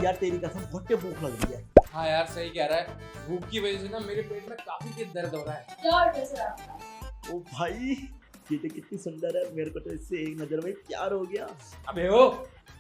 यार तेरी कसम घुट्टे भूख लग रही है। हाँ यार सही कह रहा है, भूख की वजह से ना मेरे पेट में काफी तेज दर्द हो रहा है। क्या ऑर्डर सर आपका? ओ भाई ये तो कितनी सुंदर है, मेरे को तो इससे एक नजर में प्यार हो गया। अबे ओ,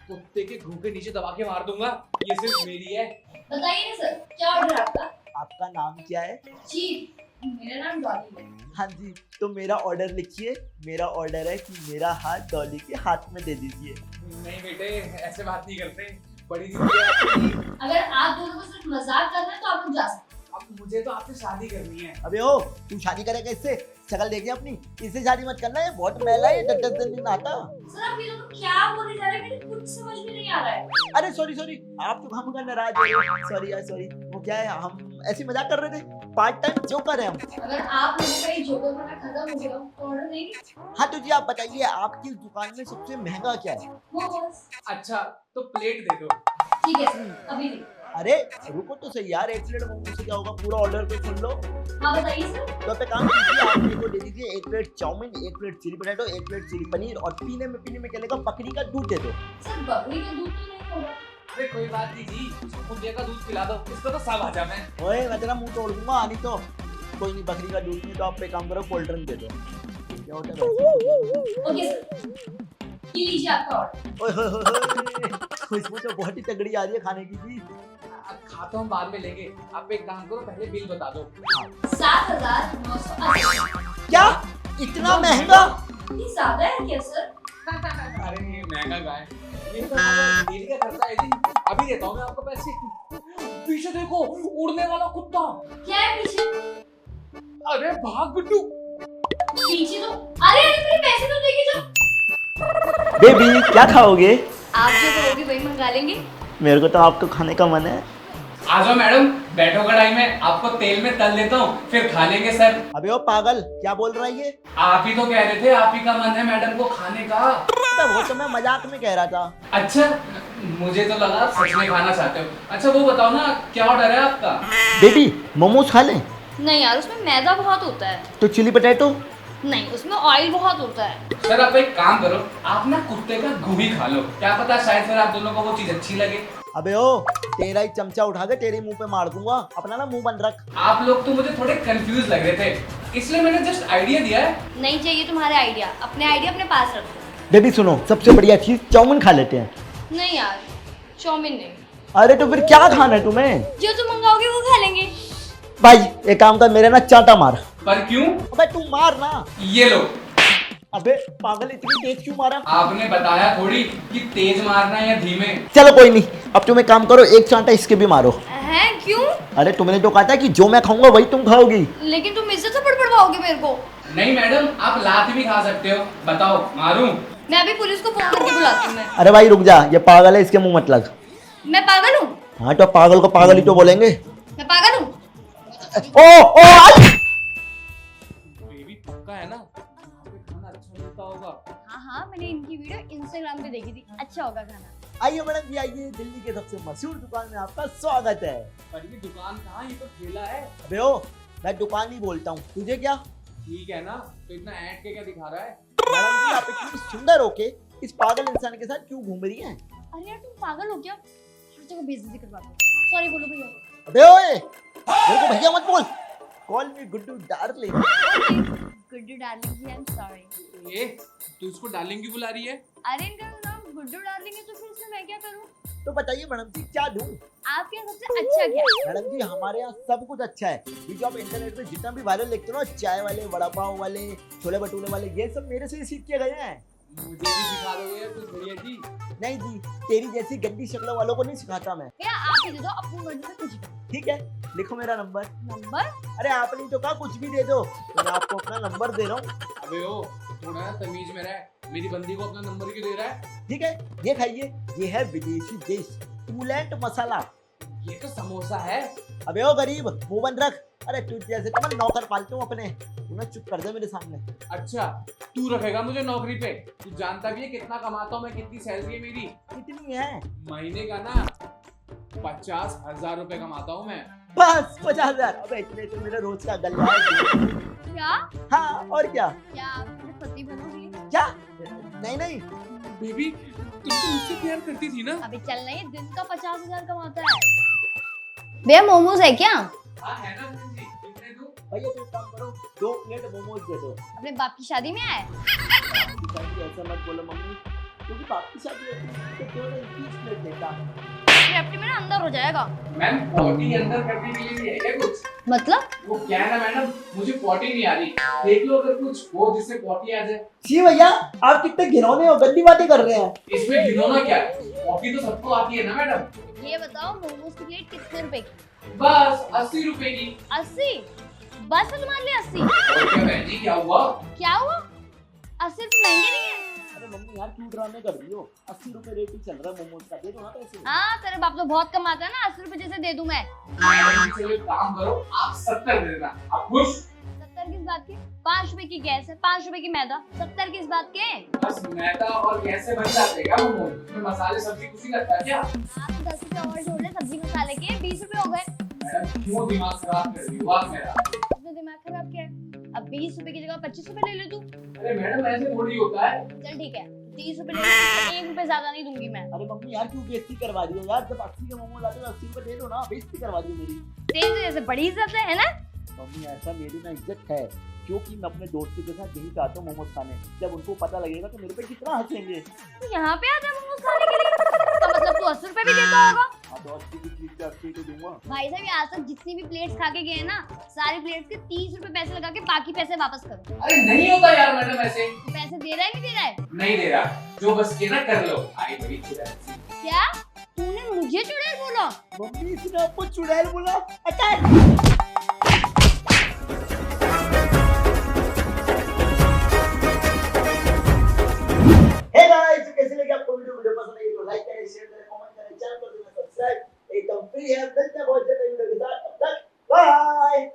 कुत्ते के घू के नीचे दबा के मार दूंगा, ये सिर्फ मेरी है। बताइए ना सर, क्या ऑर्डर आपका? आपका नाम क्या है? जी मेरा नाम डॉली है। हाँ जी, तो मेरा ऑर्डर लिखिए। मेरा ऑर्डर है कि मेरा हाथ डॉली के हाथ में दे दीजिए। नहीं बेटे, ऐसे बात नहीं करते, बड़ी दीदी है आपकी। अगर आप दोनों को सिर्फ मजाक करना है तो आप लोग जा सकते अब मुझे तो आपसे शादी करनी है। अबे ओ, तू शादी करेगा इससे? शक्ल देखिए अपनी, इससे शादी मत करना, ये बहुत मैला है, 10 दिन आता। हैं। सर आप ये लोग क्या बोले जा रहे हैं, मुझे कुछ समझ में नहीं आ रहा है। अरे सॉरी सॉरी, आप तो हम का नाराज हो रहे। सॉरी यार सॉरी, वो क्या है, हम ऐसे मजाक कर रहे थे, पार्ट टाइम जोकर है हम। अगर आप लोगों का ये जोकर बना खत्म हो गया तो ऑर्डर देंगे? हाँ तो जी आप बताइए, आपकी दुकान में सबसे महंगा क्या है? मोमोज। अच्छा तो प्लेट दे दो। ठीक है सर, अभी दे। अरे रुको तो सही यार, 1 प्लेट मोमो से क्या होगा, पूरा ऑर्डर तो सुन लो। हाँ बताइए सर। तो आप एक काम कीजिए, आप मेरे को दे दीजिए 1 plate chow mein, 1 plate chilli potato, 1 plate chilli paneer, और पीने में क्या लेगा, बकरी का दूध दे दो। सर बकरी का दूध तो नहीं होगा। अरे कोई बात नहीं जी, मुझे का दूध पिला दो, इसको तो सब हजम है। ओए मैं तेरा मुंह तोड़ दूंगा, नहीं तो कोई नहीं, बकरी का दूध नहीं तो आप एक काम करो, कोल्ड ड्रिंक दे दो। क्या होता है वैसे? ओके सर, ये लीजिए आपका ऑर्डर। ओए होए होए, खुशबू तो बहुत ही तगड़ी आ रही है खाने की जी। अब खाता हूँ बाद में लेंगे, आप एक काम करो, पहले बिल बता दो। 7,980। क्या इतना महंगा? ये ज्यादा है क्या सर? अरे ये महंगा का है, ये तो हमारा डेली का खर्चा है जी। अभी देता हूँ मैं आपको पैसे। पीछे देखो, उड़ने वाला कुत्ता। क्या है पीछे? अरे भाग गुड्डू। पीछे तो अरे मेरे पैसे तो देके जाओ। बेबी क्या खाओगे? आप जो कहोगे वही मंगा लेंगे। मेरे को तो आपको खाने का मन है। आ जाओ मैडम, बैठो कढ़ाई में, आपको तेल में तल देता हूँ, फिर खा लेंगे सर। अबे ओ पागल, क्या बोल रहा है ये? आप ही तो कह रहे थे, आप ही का मन है मैडम को खाने का। अबे वो तो मैं मजाक में कह रहा था। अच्छा, मुझे तो लगा सच में खाना चाहते हो। अच्छा वो बताओ ना, क्या ऑर्डर है आपका? बेबी मोमोज खा लें? नहीं यार, उसमें मैदा बहुत होता है। तो चिली पोटैटो? नहीं, उसमें ऑयल बहुत होता है। सर आप एक काम करो, आप ना कुत्ते का गू ही खा लो, क्या पता शायद फिर आप दोनों को वो चीज अच्छी लगे। अबे ओ, तेरा ही चमचा उठा के तेरे मुंह पे मार दूंगा, अपना ना मुंह बंद रख। आप लोग तो मुझे थोड़े कंफ्यूज लग रहे थे, इसलिए मैंने जस्ट आइडिया दिया है। नहीं चाहिए तुम्हारे आइडिया, अपने आइडिया अपने पास रखो। बेबी सुनो, सबसे बढ़िया चीज चाउमीन खा लेते हैं। नहीं यार, चाउमीन नहीं। अरे तो फिर क्या खाना है तुम्हें? जो तुम मंगाओगे वो खा लेंगे। भाई एक काम कर, मेरे ना चांटा मार। पर क्यों? अबे तू मार ना। ये लो। अबे पागल, इतनी तेज क्यों मारा? आपने बताया थोड़ी कि तेज मारना है या धीमे। चलो कोई नहीं, अब तुम एक काम करो, एक चांटा इसके भी मारो। हैं क्यों? अरे तुमने तो कहा था कि जो मैं खाऊंगा वही तुम खाओगी। लेकिन तुम इससे थप्पड़ पड़वाओगे मेरे को। नहीं मैडम, आप लात भी खा सकते हो, बताओ मारूं? मैं अभी पुलिस को फोन करके बुलाती हूँ। अरे भाई रुक जा, ये पागल है, इसके मुंह मत लग। मैं पागल हूँ? हाँ तो पागल को पागल ही तो बोलेंगे। मैं पागल हूँ? ओ आई! बेबी पक्का है ना, यहाँ पे खाना अच्छा मिलता होगा। हाँ, मैंने इनकी वीडियो इंस्टाग्राम पे देखी थी, अच्छा होगा खाना। आइए मैडम जी आइए, दिल्ली के सबसे मशहूर दुकान में आपका स्वागत है। पर ये दुकान कहाँ, ये तो ठेला है। अबे ओ, मैं दुकान ही बोलता हूँ, तुझे क्या? ठीक है ना, तो इतना ऐड के क्या दिखा रहा है? मैडम जी आप इतनी सुंदर होके इस पागल इंसान के साथ क्यों घूम रही हैं? अरे यार तुम पागल हो क्या? हर जगह बेइज्जती करवा दो। सॉरी बोलो भैया। अबे ओए, मेरे को भैया मत बोल, call me Guddu darling. Guddu darling ji, I am sorry. ए, तू इसको डार्लिंग क्यों बुला रही है? अरे इनका नाम गुड्डू डार्लिंग है तो फिर इसमें मैं क्या करूँ? तो बताइए मैडम जी क्या दूं? आपके यहाँ सबसे अच्छा क्या है? मैडम जी हमारे यहाँ सब कुछ अच्छा है। ये जो आप इंटरनेट पे जितना भी वायरल देखते हो ना, चाय वाले, वड़ा पाव वाले, छोले भटूरे वाले, ये सब मेरे से ही सीख के गए हैं। मुझे भी सिखा दोगे यार कुछ बढ़िया जी? नहीं जी, तेरी जैसी गंदी शक्लों वालों को नहीं सिखाता मैं। भैया आप ही दे दो, अपनी मर्जी से कुछ भी। ठीक है, लिखो मेरा नंबर। नंबर? अरे आपने तो कहा कुछ भी दे दो, तो मैं आपको अपना नंबर दे रहा हूँ। अबे ओ, थोड़ा ना तमीज में रह, मेरी बंदी को अपना नंबर क्यों दे रहा है? ठीक है, ये खाइए, ये है विदेशी डिश टूलेंट मसाला। ये तो समोसा है। अबे ओ गरीब, मुंह बंद रख। अरे तू जैसे तो मैं नौकर पालता हूँ अपने, तू ना चुप कर दे मेरे सामने। अच्छा, तू रखेगा मुझे नौकरी पे? तू जानता भी है कितना कमाता हूँ मैं, कितनी सैलरी है मेरी? कितनी है? महीने का ना 50,000 रुपए कमाता हूँ मैं। बस 50,000? अबे इतने तो मेरा रोज का गल्ला है। क्या? हाँ और क्या? क्या आप मेरे पति बनोगे? क्या? नहीं नहीं, बेबी तुम तो मुझसे प्यार करती थी ना? अभी चल नहीं, दिन का 50,000 कमाता है। भैया मोमोज है क्या? हाँ है ना बहन जी, कितने दूं? भैया तो एक काम करो, 2 प्लेट मोमोज दे दो। अपने बाप की शादी में आए? ऐसा मत बोलो मम्मी, क्योंकि बाप की शादी होती है तो क्यों नहीं 30 प्लेट देता। लेफ्ट में ना अंदर हो जाएगा। मैम पॉटी अंदर करने के लिए भी है क्या कुछ? मतलब? वो क्या है ना मैडम, मुझे पॉटी नहीं आ रही। देख लो अगर कुछ हो जिससे पॉटी आ जाए। जी भैया, आप कितने घिनौने हो, गंदी बातें कर रहे हैं। इसमें घिनौना क्या है? पॉटी तो सबको आती है ना मैडम। ये बताओ मोमोज की प्लेट कितने रुपए की? बस 80 रुपए की। 80? बस है तुम्हारे लिए 80? और क्या बहन जी, क्या हुआ? क्या हुआ? 80 रुपए महंगे नहीं है? अरे मम्मी यार क्यों ड्रामे कर रही हो, 80 रुपए रेट ही चल रहा है मोमोज का, दे दो ना पैसे। हाँ तेरे बाप तो बहुत कमाता है ना, 80 रुपए जैसे दे दूं मैं। चलो एक काम करो, आप 70 दे देना। आप खुश? 70 किस बात के? 5 रुपए की गैस है, 5 रुपए की मैदा, 70 किस बात के? बस मैदा और गैस से बन जाते हैं क्या मोमोज? उसमें मसाले सब्जी कुछ नहीं लगता क्या? आप 10 रुपए और जोड़ ले सब्जी मसाले के, 20 रुपए हो गए। मैडम क्यों दिमाग खराब कर रही हो आप मेरा? अपने दिमाग खराब किया है? अब 20 रुपए की जगह 25 रुपए ले ले तू। अरे मैडम ऐसे थोड़ी होता है। चल ठीक है, 30 रुपए ले ले, 1 रुपए ज्यादा नहीं दूंगी मैं। अरे मम्मी यार क्यों बेइज्जती करवा रही हो यार, जब 80 के मोमोज आते हैं 80 रुपए दे दो ना, बेइज्जती करवा रही हो मेरी। तेरे जैसे बड़ी इज्जत है ना? मम्मी ऐसा मेरी ना इज्जत है, क्योंकि मैं अपने दोस्तों के साथ यहीं जाता हूँ मोमोज खाने, जब उनको पता लगेगा तो मेरे पे कितना हंसेंगे। तू यहाँ पे आता है मोमोज खाने के लिए? तो मतलब तू 80 रुपए भी देता होगा? हाँ तो 80 की चीज 80 तो दूंगा। भाई साहब ये आज तक जितनी भी प्लेट्स खा के गए हैं ना, सारी प्लेट्स के 30 रुपए पैसे लगा के बाकी पैसे वापस करो। अरे नहीं होता यार मैडम ऐसे। तू पैसे दे रहा है नहीं दे रहा है? नहीं दे रहा, जो बस के ना कर लो। आई बड़ी चुड़ैल। क्या? तूने मुझे चुड़ैल बोला? मम्मी इसने आपको चुड़ैल बोला? अटैक! हे गाइस, कैसे लगे आपको वीडियो पसंद आई तो लाइक करें, शेयर करें, कमेंट करें, चैनल को सब्सक्राइब, एकदम फ्री है। मिलते हैं बहुत जल्द नई वीडियो के साथ।